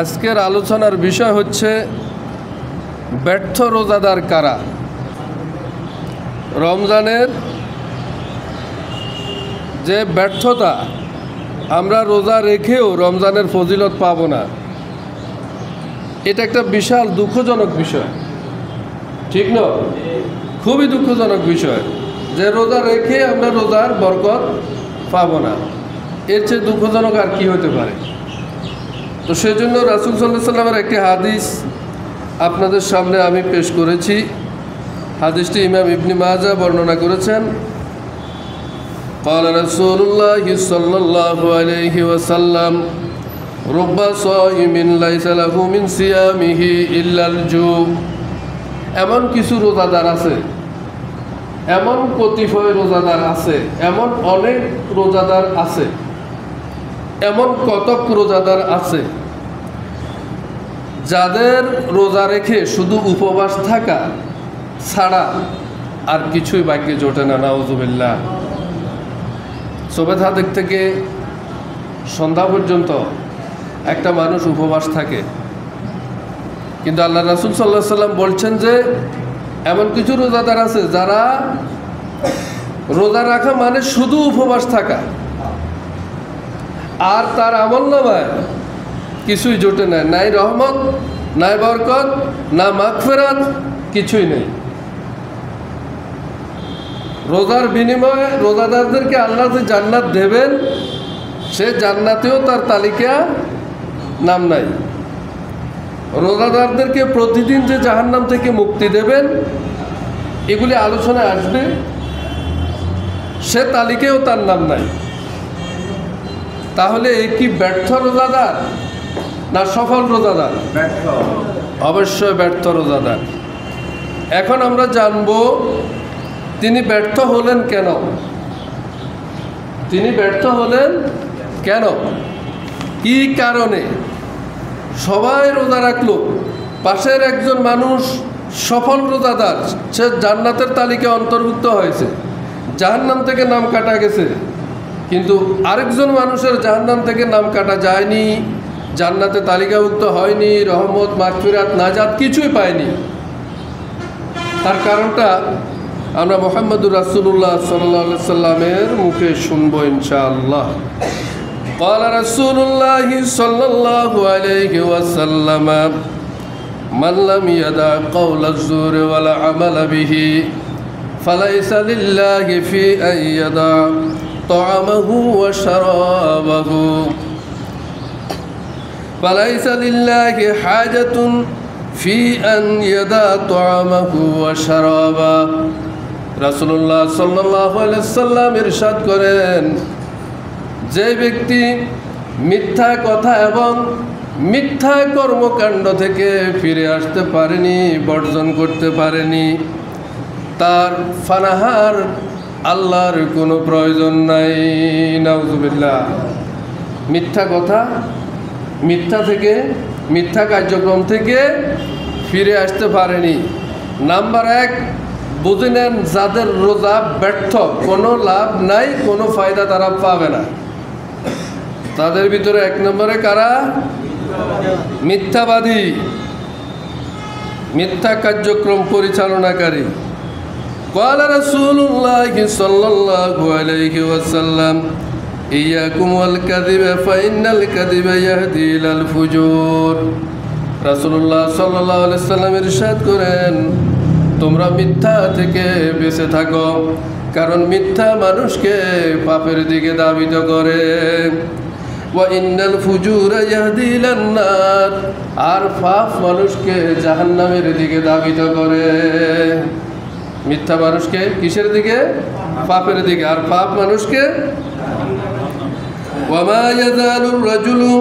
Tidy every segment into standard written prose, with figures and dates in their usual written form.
আজকের আলোচনার বিষয় হচ্ছে ব্যর্থ রোজাদার কারা। রমজানের যে ব্যর্থতা, আমরা রোজা রেখেও রমজানের ফজিলত পাবো না, এটা একটা বিশাল দুঃখজনক বিষয়, ঠিক না? খুবই দুঃখজনক বিষয় যে রোজা রেখে আমরা রোজার বরকত পাবো না। এর চেয়ে দুঃখজনক আর কি হতে পারে? তো সেজন্য রাসূল সাল্লাল্লাহু আলাইহি ওয়াসাল্লামের একটি হাদিস আপনাদের সামনে আমি পেশ করেছি। হাদিসটি ইমাম ইবনে মাজাহ বর্ণনা করেছেন। قال رسول الله صلى الله عليه وسلم رب صائم ليس له من صيامه إلا الجوع। এমন কিছু রোজাদার আছে, এমন কতিপয় রোজাদার আছে, এমন অনেক রোজাদার আছে, এমন কতক রোজাদার আছে যাদের রোজা রেখে শুধু উপবাস থাকা ছাড়া আর কিছুই বাকি জোটে না। নাউজুবিল্লাহ। সবেত হাদিক থেকে সন্ধ্যা পর্যন্ত একটা মানুষ উপবাস থাকে, কিন্তু আল্লাহ রাসূল সাল্লাল্লাহু আলাইহি ওয়াসাল্লাম বলছেন যে এমন কিছু রোজাদার আছে যারা রোজা রাখা মানে শুধু উপবাস থাকা, আর তার আমলনামায় কিছুই জোটে না, নাই রহমত, নাই বরকত, না মাগফিরাত, কিছুই নেই। রোজার বিনিময়ে রোজাদারদেরকে আল্লাহ যে জান্নাত দেবেন, সে জান্নাতেও তার তালিকা নাম নাই। রোজাদারদেরকে প্রতিদিন যে জাহান্নাম থেকে মুক্তি দেবেন, এগুলি আলোচনায় আসবে, সে তালিকাও তার নাম নাই। তাহলে এ কি ব্যর্থ রোজাদার না সফল রোজাদার? অবশ্যই ব্যর্থ রোজাদার। এখন আমরা জানব তিনি ব্যর্থ হলেন কেন। তিনি ব্যর্থ হলেন কেন, কি কারণে? সবাই রোজা রাখলো, পাশের একজন মানুষ সফল রোজাদার, সে জান্নাতের তালিকায় অন্তর্ভুক্ত হয়েছে, জাহান্নাম থেকে নাম কাটা গেছে, কিন্তু আরেকজন মানুষের জাহান্নাম থেকে নাম কাটা যায়নি, জান্নাতে তালিকাভুক্ত হয়নি, রহমত, মাগফিরাত, নাজাত কিছুই পায়নি। তার কারণটা আমরা মুহাম্মদুর রাসূলুল্লাহ সাল্লাল্লাহু আলাইহি সাল্লামের মুখে শুনবো ইনশাআল্লাহ। قال رسول الله صلى الله عليه وسلم من لم يدع قول الزور ولا عمل به فليس لله في أن يدع طعامه وشرابه فليس لله حاجة في أن يدع طعامه وشرابه। রাসূলুল্লাহ সাল্লাল্লাহু আলাইহি ওয়াসাল্লাম ইরশাদ করেন, যে ব্যক্তি মিথ্যা কথা এবং মিথ্যা কর্মকাণ্ড থেকে ফিরে আসতে পারেনি, বর্জন করতে পারেনি, তার ফানাহার আল্লাহর কোনো প্রয়োজন নাই। নাউজুবিল্লাহ। মিথ্যা কথা, মিথ্যা থেকে, মিথ্যা কার্যক্রম থেকে ফিরে আসতে পারেনি। নাম্বার এক, বুঝে নেন যাদের রোজা ব্যর্থ, কোনো লাভ নাই, কোনো ফায়দা তারা পাবে না। তাদের ভিতরে এক নম্বরে কারা? মিথ্যাবাদী, মিথ্যা কার্যক্রম পরিচালনাকারী। قال رسول الله صلى الله عليه وسلم إياكم والكذب فإن الكذب يهدي إلى الفجور। রাসূলুল্লাহ সাল্লাল্লাহু আলাইহি ওয়াসাল্লাম ইরশাদ করেন, তোমরা মিথ্যা থেকে বেঁচে থাকো, কারণ মিথ্যা মানুষকে পাপের দিকে ধাবিত করে। ওয়াইন্নাল ফুজুরা ইয়াহদি ইলান নার, আর পাপ মানুষকে জাহান্নামের দিকে ধাবিত করে। মিথ্যা মানুষকে কিসের দিকে? পাপের দিকে। আর পাপ মানুষকে ওয়ামা ইয়াযালুর রাজুলু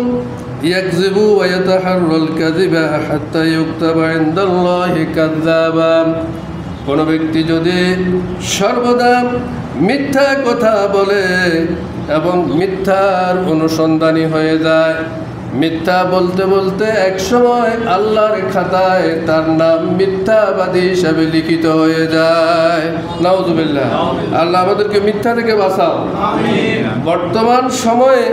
ইয়াকযিবু ওয়া ইয়াতাহাররাল কাযিবা হাত্তা ইউকতাবা ইনদাল্লাহি কাযযাবা। কোনো ব্যক্তি যদি সর্বদা মিথ্যা কথা বলে এবং মিথ্যার অনুসন্ধানী হয়ে যায়, মিথ্যা বলতে বলতে একসময় আল্লাহর খাতায় তার নাম মিথ্যাবাদী হিসাবে লিখিত হয়ে যায়। নাউজুবিল্লাহ। আল্লাহ আমাদেরকে মিথ্যা থেকে বাঁচাও। বর্তমান সময়ে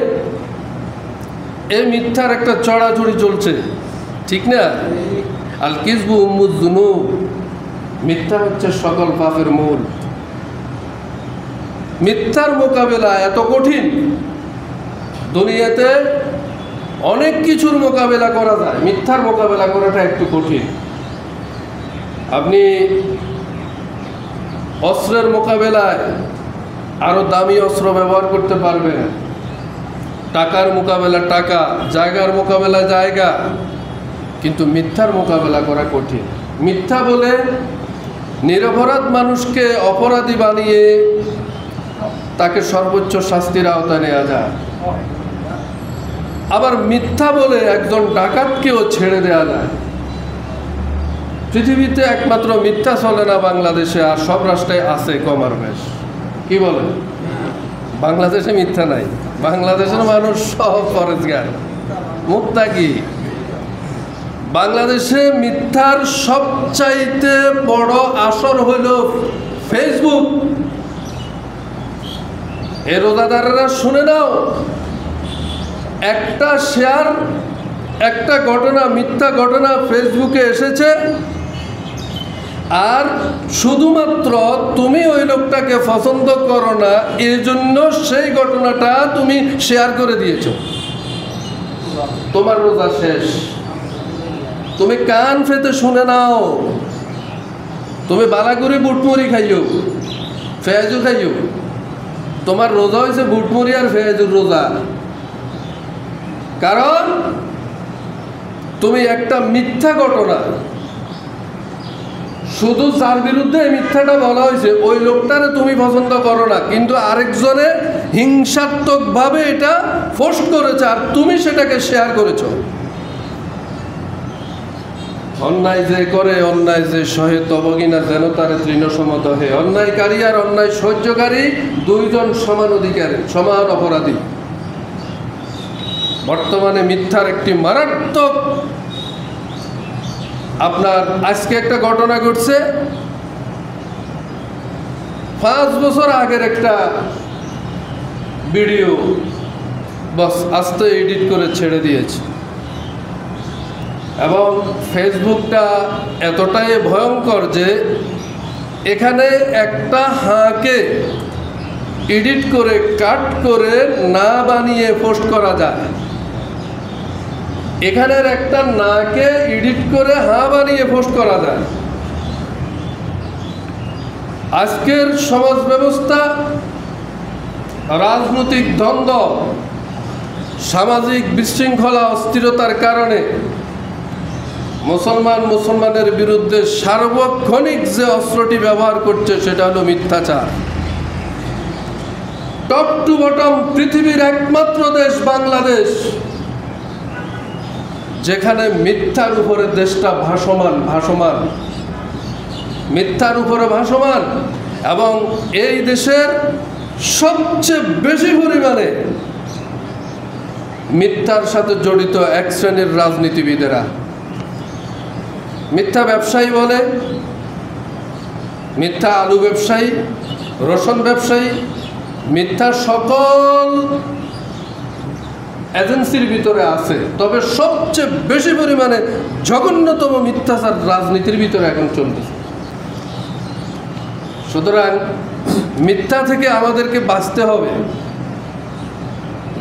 এই মিথ্যার একটা চড়াচড়ি চলছে, ঠিক না? আল কিযবু উম্মুয যুনুব, মিথ্যা হচ্ছে সকল পাপের মূল। মিথ্যার মোকাবেলা এত কঠিন, দুনিয়াতে অনেক কিছুর মোকাবেলা করা যায়, মিথ্যার মোকাবেলা করাটা একটু কঠিন। আপনি অস্ত্রের মোকাবেলায় আরো দামি অস্ত্র ব্যবহার করতে পারবেন, টাকার মোকাবেলা টাকা, জায়গার মোকাবেলা জায়গা, কিন্তু মিথ্যার মোকাবেলা করা কঠিন। মিথ্যা বলে নিরপরাধ মানুষকে অপরাধী বানিয়ে তাকে সর্বোচ্চ শাস্তির আওতায় নেওয়া যায়, আবার মিথ্যা বলে একজন ডাকাতকেও ছেড়ে দেওয়া যায়। পৃথিবীতে একমাত্র মিথ্যা চলে না বাংলাদেশে, আর সব রাষ্ট্রে আছে কম আর বেশ। কি বলে? বাংলাদেশে মিথ্যা নাই, বাংলাদেশের মানুষ সব পরেজগার, মুত্তাকি। বাংলাদেশে মিথ্যার সবচাইতে বড় আসর হইল ফেসবুক। এ রোজাদারেরা শুনে নাও, একটা শেয়ার, একটা ঘটনা, মিথ্যা ঘটনা ফেসবুকে এসেছে, আর শুধুমাত্র তুমি ওই লোকটাকে পছন্দ করো না, এই জন্য সেই ঘটনাটা তুমি শেয়ার করে দিয়েছো, তোমার রোজা শেষ। তুমি কান পেতে শুনে নাও, তুমি বালাগুড়ি বুটমুড়ি খাইও, ফেয়াজু খাইও, তোমার রোজা হয়েছে বুটমুড়ি আর ফেয়াজুর রোজা। কারণ তুমি একটা মিথ্যা ঘটনা, শুধু যার বিরুদ্ধে মিথ্যাটা বলা হয়েছে ওই লোকটারে তুমি পছন্দ করো না, কিন্তু আরেকজনে হিংসাত্মকভাবে এটা পোস্ট করেছে আর তুমি সেটাকে শেয়ার করেছো। অন্যায় যে করে, অন্যায় যে সহে তবগিনা যেন তারে তৃণসমত হে। অন্যায়কারী আর অন্যায় সহ্যকারী দুইজন সমান অধিকারী, সমান অপরাধী। বর্তমানে মিথ্যার একটি মারাত্মক, আপনার আজকে একটা ঘটনা ঘটছে, 5 বছর আগের একটা ভিডিও বাস আস্তে এডিট করে ছেড়ে দিয়েছে, এবং ফেসবুকটা এতটাই ভয়ঙ্কর যে এখানে একটা হাঁকে এডিট করে কাট করে না বানিয়ে পোস্ট করা যায়, এখানের একটা নাকে এডিট করে হাঁ বানিয়ে পোস্ট করা যায়। আজকের সমাজ ব্যবস্থা, রাজনৈতিক দ্বন্দ্ব, সামাজিক বিশৃঙ্খলা, অস্থিরতার কারণে মুসলমানের বিরুদ্ধে সার্বক্ষণিক যে অস্ত্রটি ব্যবহার করছে সেটা হলো মিথ্যাচার। টপ টু বটম পৃথিবীর একমাত্র দেশ বাংলাদেশ যেখানে মিথ্যার উপরে দেশটা ভাসমান, মিথ্যার উপরে ভাসমান, এবং এই দেশের সবচেয়ে বেশি পরিমাণে মিথ্যার সাথে জড়িত এক শ্রেণীর রাজনীতিবিদেরা। মিথ্যা ব্যবসায়ী বলে, মিথ্যা আলু ব্যবসায়ী, রসুন ব্যবসায়ী, মিথ্যা সকল এজেন্সির ভিতরে আছে, তবে সবচেয়ে বেশি পরিমাণে জঘন্যতম মিথ্যাচার রাজনীতির ভিতরে এখন চলতেছে। সুতরাং মিথ্যা থেকে আমাদেরকে বাঁচতে হবে।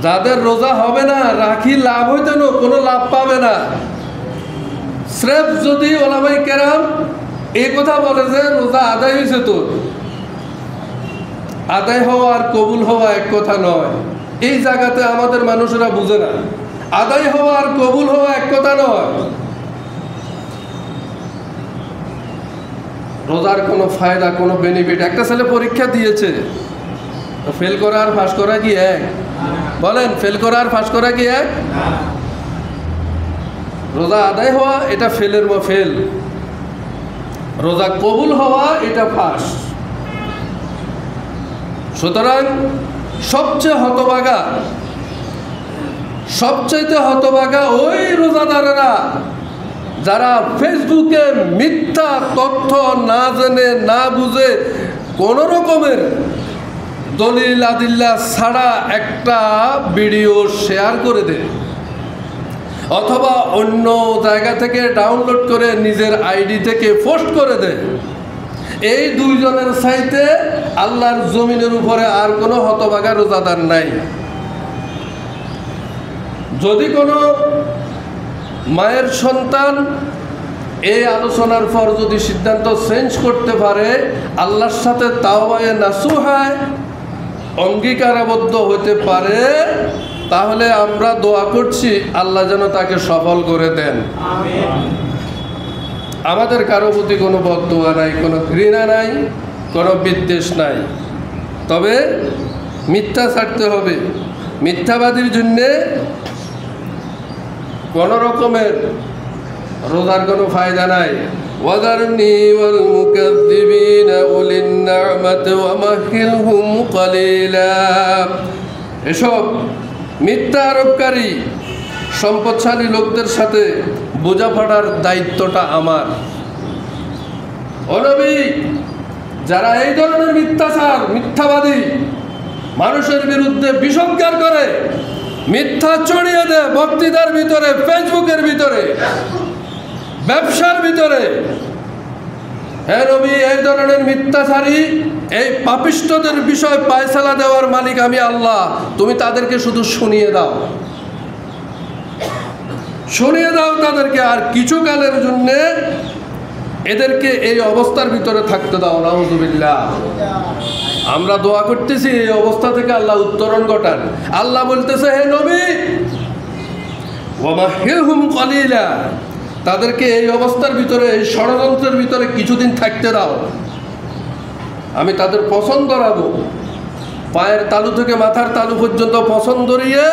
যাদের রোজা হবে না, রাখি লাভ হইতে না, কোনো লাভ পাবে না। স্রেফ যদি ওলামায়ে কেরাম এই কথা বলে যে রোজা আদায় হয়েছে, তো আদায় হওয়া আর কবুল হওয়া এক কথা নয়। এই জায়গাতে আমাদের মানুষেরা বুঝে না, আদায় হওয়া আর কবুল হওয়া এক কথা নয়। রোজার কোনো ফায়দা, কোনো বেনিফিট, একটা ছেলে পরীক্ষা দিয়েছে, ফেল করা আর পাস করা কি এক? বলেন, ফেল করা আর পাস করা কি এক? রোজা আদায় হওয়া এটা ফেলের ফেল, রোজা কবুল হওয়া এটা পাস। সুতরাং সবচেয়ে হতভাগা ওই রোজাদারেরা যারা ফেসবুকে মিথ্যা তথ্য না জেনে না বুঝে কোন রকমের দলিল আদিল্লা ছাড়া একটা ভিডিও শেয়ার করে দেয়, অথবা অন্য জায়গা থেকে ডাউনলোড করে নিজের আইডি থেকে পোস্ট করে দেয়, এই দুইজনের চাইতে আল্লাহর জমিনের উপরে আর কোনো হতভাগা রোজাদার নাই। যদি কোনো মায়ের সন্তান এই আলোচনার পর যদি সিদ্ধান্ত চেঞ্জ করতে পারে, আল্লাহর সাথে তাওবায়ে নাসুহায় অঙ্গীকারাবদ্ধ হতে পারে, তাহলে আমরা দোয়া করছি আল্লাহ যেন তাকে সফল করে দেন। আমাদের কারো প্রতি কোনো বদদোয়া নাই, কোনো ঘৃণা নাই, কোনো বিদ্বেষ নাই। তবে মিথ্যা ছাড়তে হবে। মিথ্যাবাদীর জন্যে কোনো রকমের রোজার কোনো ফায়দা নাই। ওয়াযারনি ওয়াল মুকাযযিবিনা উলিন নি'মাতি ওয়া মাহিলহুম কালিলা। এসব মিথ্যা আরোপকারী সম্পদশালী লোকদের সাথে বোঝাপড়ার দায়িত্বটা আমার। ও নবী, যারা এই ধরনের মিথ্যাচার, মিথ্যাবাদী, মানুষের বিরুদ্ধে বিষোদ্গার করে, মিথ্যা ছড়িয়ে দেয় বক্তৃতার ভিতরে, ফেসবুকের ভিতরে, ব্যবসার ভিতরে, হে নবী, এই ধরনের মিথ্যাচারী, এই পাপিষ্ঠদের বিষয় ফায়সালা দেওয়ার মালিক আমি আল্লাহ। তুমি তাদেরকে শুধু শুনিয়ে দাও, শুনিয়ে দাও তাদেরকে, আর কিছু কালের জন্য এদেরকে এই অবস্থার ভিতরে থাকতে দাও। নাউযুবিল্লাহ। আমরা দোয়া করতেছি এই অবস্থা থেকে আল্লাহ উত্তরণ ঘটান। আল্লাহ বলতেছে, হে নবী, ওয়া মাহিলহুম কালিলা, তাদেরকে এই অবস্থার ভিতরে, এই ষড়যন্ত্রের ভিতরে কিছুদিন থাকতে দাও। আমি তাদের পছন্দ রাখবো, পায়ের তালু থেকে মাথার তালু পর্যন্ত পছন্দ ধরিয়ে,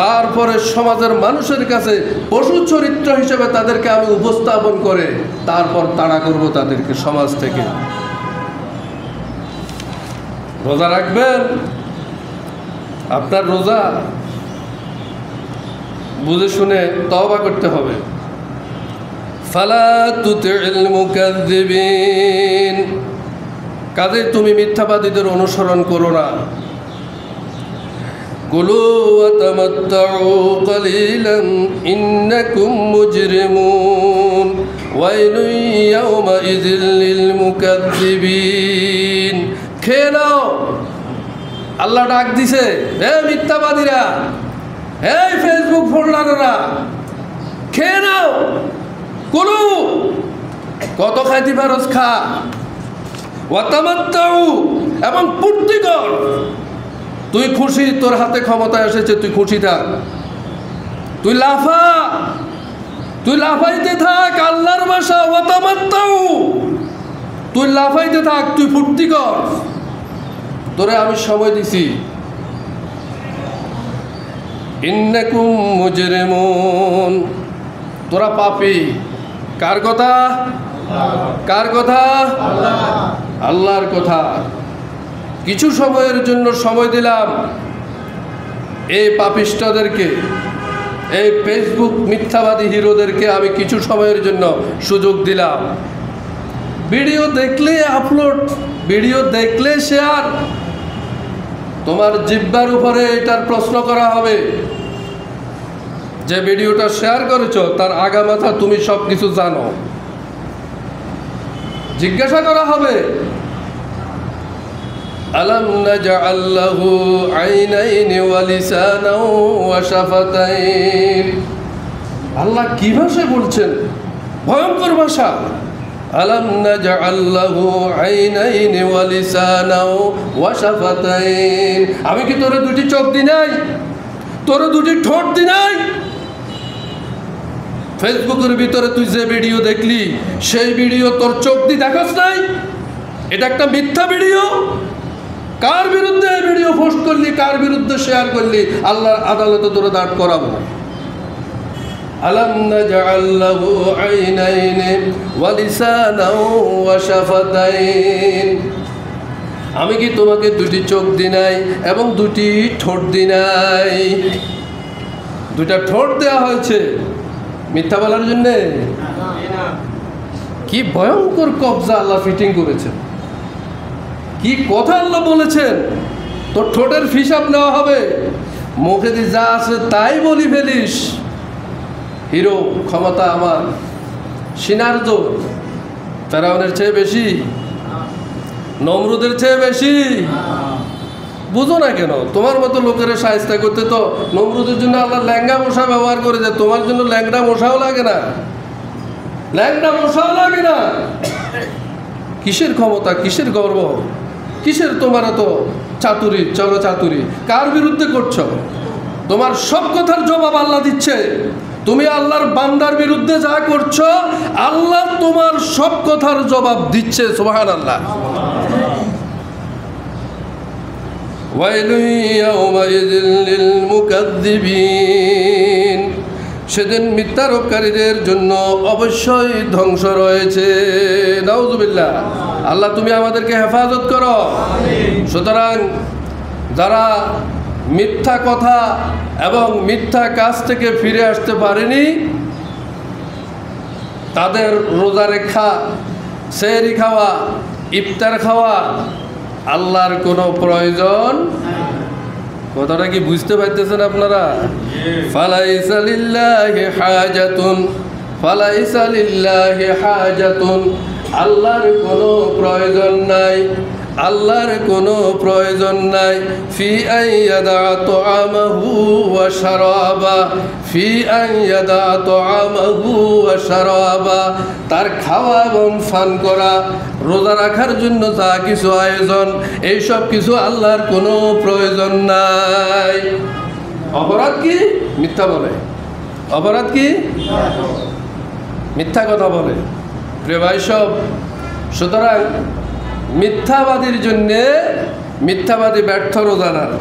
তারপরে সমাজের মানুষের কাছে পশু চরিত্র হিসেবে তাদেরকে আমি উপস্থাপন করে তারপর তাড়া করব তাদেরকে সমাজ থেকে। রোজা রাখবেন, আপনার রোজা বুঝে শুনে তওবা করতে হবে। ফালা তুতি'ল মুকাযযিবিন, কাজে তুমি মিথ্যাবাদীদের অনুসরণ করো না। কুলু ওয়া তামাত্তাউ কালিলান ইন্নাকুম মুজরিমুন ওয়াইলুন ইয়াওমাইযিল লিল মুকাযযিবিন। খেয়ে নাও, আল্লাহ ডাক দিছে, হে মিথ্যাবাদীরা, হে ফেসবুক ফোল্ডাররা, খেয়ে নাও। কুলু, কত খাইতে পারস খা, ওয়াতামাত্তাউ, এবং পূর্তি কর। তুই খুশি, তোর হাতে ক্ষমতা এসেছে, তুই খুশি থাক, তুই লাফা, তুই লাফাইতে থাক। আল্লাহর ভাষা ওয়াতামাত্তাউ, তুই লাফাইতে থাক, তুই ফুর্তি কর, তোরে আমি সময় দিছি। ইন্নাকুম মুজরিমুন, তোরা পাপী। কার কথা? কার কথা? আল্লাহর কথা। কিছু সময়ের জন্য সময় দিলাম এই পাপিষ্ঠদেরকে, এই ফেসবুক মিথ্যাবাদী হিরোদেরকে আমি কিছু সময়ের জন্য সুযোগ দিলাম। ভিডিও দেখলে আপলোড, ভিডিও দেখলে শেয়ার, তোমার জিহ্বার উপরে এটার প্রশ্ন করা হবে যে ভিডিওটা শেয়ার করেছো তার আগামাথা তুমি সব কিছু জানো, জিজ্ঞাসা করা হবে। আলাম নাজআল লাহু আইনাইনি ওয়া লিসানান ওয়া শাফাতাইন। আল্লাহ কি ভাষায় বলছেন, ভয়ঙ্কর ভাষা। আলাম নাজআল লাহু আইনাইনি ওয়া লিসানান ওয়া শাফাতাইন। আমি কি তোরে দুটি চোখ দি নাই, তোরে দুটি ঠোঁট দি নাই? ফেসবুকের ভিতরে তুই যে ভিডিও দেখলি সেই ভিডিও তোর চোখ দিয়ে দেখাস নাই? এটা একটা মিথ্যা ভিডিও। কার বিরুদ্ধে ভিডিও পোস্ট করলি, কার বিরুদ্ধে শেয়ার করলি, আল্লাহর আদালতে তোরে দাঁড় করাবো। আলাম নাজআল লাহু আইনাইনি ওয়া লিসানান ওয়া শাফাতাইন। আমি কি তোমাকে দুটি চোখ দি নাই এবং দুটি ঠোঁট দি নাই? দুটা ঠোঁট দেওয়া হয়েছে মিথ্যা বলার জন্যে। কি ভয়ঙ্কর কবজা আল্লাহ ফিটিং করেছেন, কি কথা আল্লাহ বলেছেন। তোর ঠোঁটের হিসাব নেওয়া হবে, মুখে দিয়ে যা আছে তাই বলি ফেলিস, হিরো, ক্ষমতা আমার, সিনার জোর ফেরাউনের চেয়ে বেশি, নমরুদের চেয়ে বেশি? বুঝো না কেন? তোমার মতো লোকের শায়েস্তা করতে তো নমরুদের জন্য আল্লাহ ল্যাংড়া মশা ব্যবহার করে, যে তোমার জন্য ল্যাংড়া মশাও লাগে না, ল্যাংড়া মশাও লাগে না। কিসের ক্ষমতা, কিসের গর্ব, কিসের তোমার এত চাতুরি, চলো চাতুরি? কার বিরুদ্ধে করছো? তোমার সব কথার জবাব আল্লাহ দিচ্ছে। তুমি আল্লাহর বান্দার বিরুদ্ধে যা করছো, আল্লাহ তোমার সব কথার জবাব দিচ্ছে। সুবহানাল্লাহ। ওয়াইলুন ইয়াওমাইযিল লিল মুকাদ্দিবিন, সেদিন মিথ্যারোপকারীদের জন্য অবশ্যই ধ্বংস রয়েছে। নাউযুবিল্লাহ। আল্লাহ তুমি আমাদেরকে হেফাজত করো। সুতরাং যারা মিথ্যা কথা এবং মিথ্যা কাজ থেকে ফিরে আসতে পারেনি, তাদের রোজা রেখা, সেহরি খাওয়া, ইফতার খাওয়া আল্লাহর কোনো প্রয়োজন। কথাটা কি বুঝতে পারতেছেন আপনারা? ফালাইসা লিল্লাহি হাজাতুন, ফালাইসা লিল্লাহি হাজাতুন, আল্লাহর কোনো প্রয়োজন নাই, আল্লাহর কোনো প্রয়োজন নাই। ফি আইয়াদা তুআমাহু ওয়া শারাবা, ফি আইয়াদা তুআমাহু ওয়া শারাবা, তার খাওয়া এবং পান করা, রোজা রাখার জন্য যা কিছু আয়োজন, এইসব কিছু আল্লাহর কোনো প্রয়োজন নাই। অপরাধ কি? মিথ্যা বলে। অপরাধ কি? মিথ্যা কথা বলে। প্রিয় ভাই সব, সুতরাং মিথ্যাবাদীর জন্যে মিথ্যাবাদী ব্যর্থ রোজাদার।